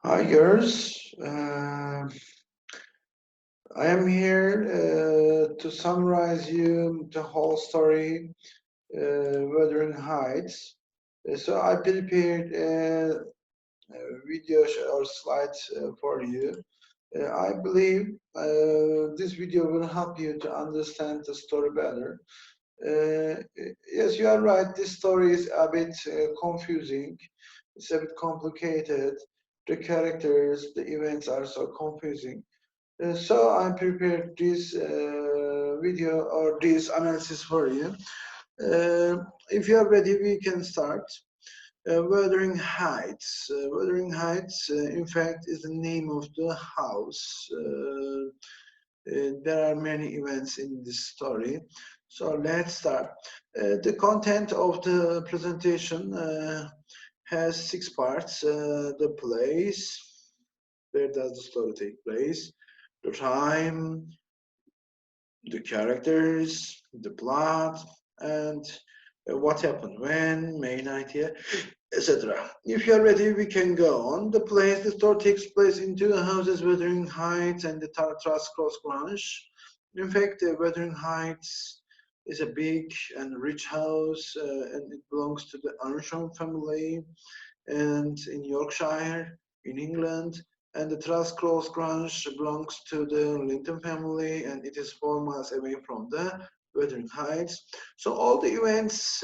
Hi, girls. I am here to summarize you the whole story, Wuthering Heights. So I prepared a video or slides for you. I believe this video will help you to understand the story better. Uh, yes, you are right. This story is a bit confusing. It's a bit complicated. The characters, the events are so confusing. So I prepared this video or this analysis for you. If you are ready, we can start. Wuthering Heights. Wuthering Heights, in fact, is the name of the house. There are many events in this story. So let's start. The content of the presentation has six parts. The place, where does the story take place? The time, the characters, the plot, and what happened when, main idea, etc. If you are ready, we can go on. The place, the story takes place in two houses, Wuthering Heights and the Trust Cross Branch. In fact, Wuthering Heights is a big and rich house, and it belongs to the Armstrong family, and in Yorkshire, in England, and the Trust Cross Branch belongs to the Linton family, and it is 4 miles away from the Wuthering Heights. So all the events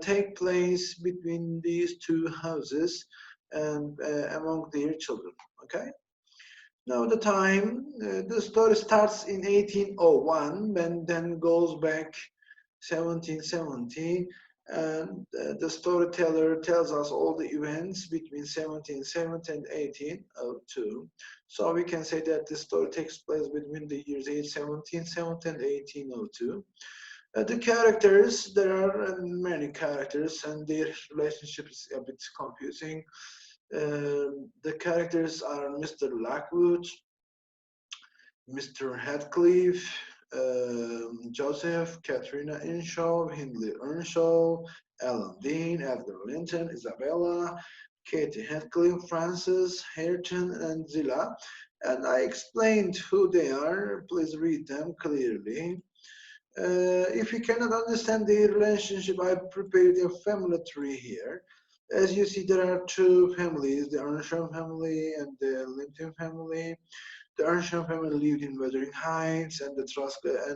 take place between these two houses and among their children. Okay. Now the time, the story starts in 1801, and then goes back 1770, and the storyteller tells us all the events between 1770 and 1802. So we can say that the story takes place between the years 1770 and 1802. The characters, there are many characters, and their relationship is a bit confusing. The characters are Mr. Lockwood, Mr. Heathcliff, Joseph, Katrina Earnshaw, Hindley Earnshaw, Alan Dean, Edgar Linton, Isabella, Katie Heathcliff, Francis, Hareton, and Zilla. And I explained who they are. Please read them clearly. If you cannot understand the relationship, I prepared a family tree here. As you see, there are two families, the Earnshaw family and the Linton family. The Earnshaw family lived in Wuthering Heights, and the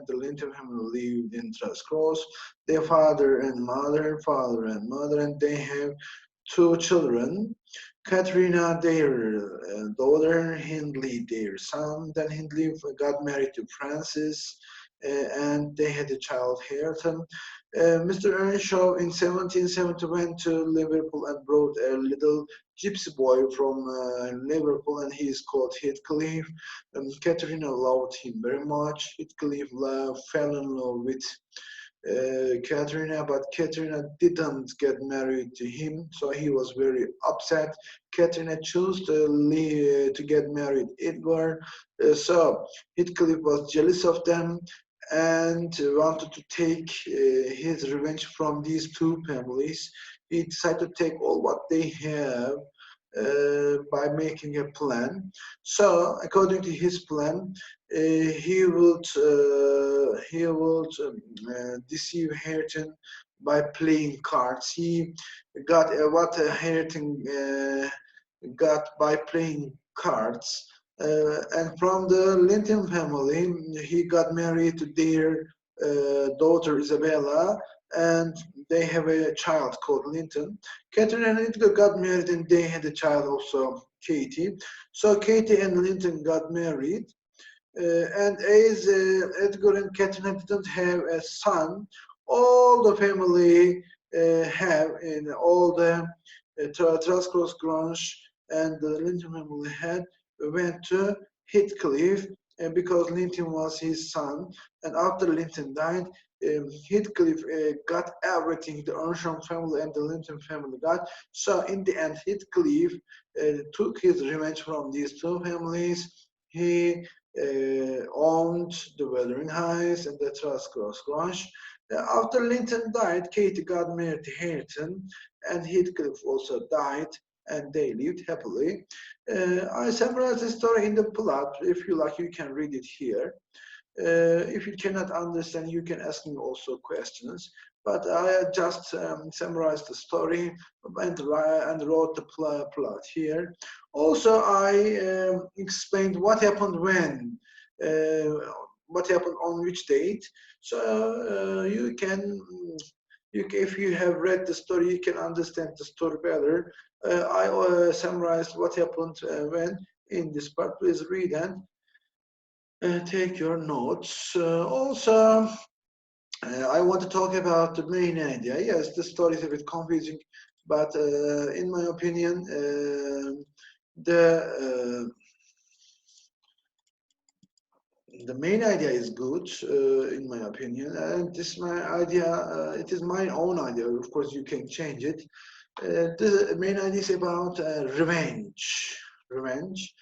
Linton family lived in Trust Cross. Their father and mother, and they have two children. Katrina, their daughter, Hindley, their son. Then Hindley got married to Francis, and they had a child, Hareton. Mr. Earnshaw in 1770 went to Liverpool and brought a little gypsy boy from Liverpool, and he is called Heathcliff. Katrina loved him very much. Heathcliff fell in love with Katrina, but Katrina didn't get married to him, so he was very upset. Katrina chose to get married Edgar, so Heathcliff was jealous of them and wanted to take his revenge from these two families. He decided to take all what they have by making a plan. So, according to his plan, he would deceive Hareton by playing cards. He got what Hareton got by playing cards. And from the Linton family, he got married to their daughter Isabella, and they have a child called Linton. Catherine and Edgar got married, and they had a child also, Katie. So Katie and Linton got married, and as Edgar and Catherine didn't have a son, all the family have in all the Truscross Grange and the Linton family had went to Heathcliff because Linton was his son. And after Linton died, Heathcliff got everything the Earnshaw family and the Linton family got. So in the end, Heathcliff took his revenge from these two families. He owned the Wuthering Heights and the Truscross Grange. After Linton died, Katie got married to Hareton, and Heathcliff also died. and they lived happily. I summarized the story in the plot. If you like, you can read it here. If you cannot understand, you can ask me also questions. But I just summarized the story and wrote the plot here. Also, I explained uh, what happened on which date. So if you have read the story, you can understand the story better. I summarized what happened when in this part. Please read and take your notes. Also, I want to talk about the main idea. Yes, the story is a bit confusing, but in my opinion, the the main idea is good, in my opinion, and this my idea. It is my own idea. Of course, you can change it. The main idea is about revenge. Revenge.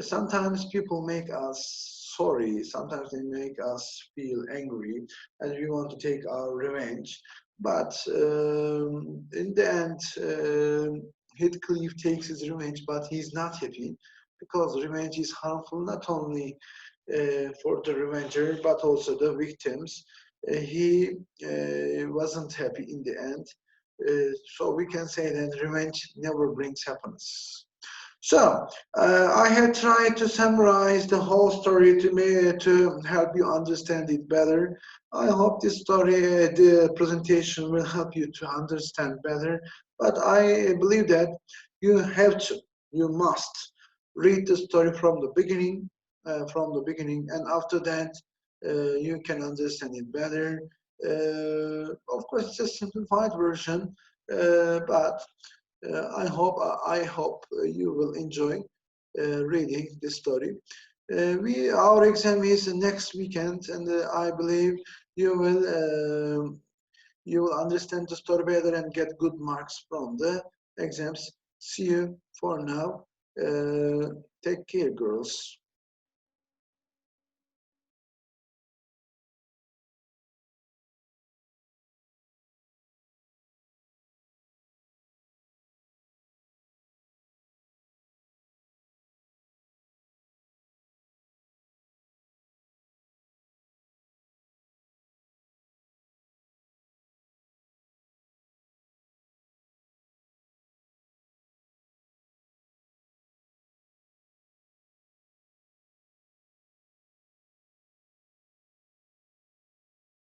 Sometimes people make us sorry, sometimes they make us feel angry, and we want to take our revenge. But in the end, Heathcliff takes his revenge, but he's not happy because revenge is harmful not only for the revenger but also the victims. He wasn't happy in the end. So we can say that revenge never brings happiness. So, I have tried to summarize the whole story to help you understand it better. I hope this story, the presentation will help you to understand better. But I believe that you have to, you must read the story from the beginning, and after that, you can understand it better. Of course, it's a simplified version, but I hope you will enjoy reading this story. Our exam is next weekend, and I believe you will you will understand the story better and get good marks from the exams. See you for now. Take care, girls.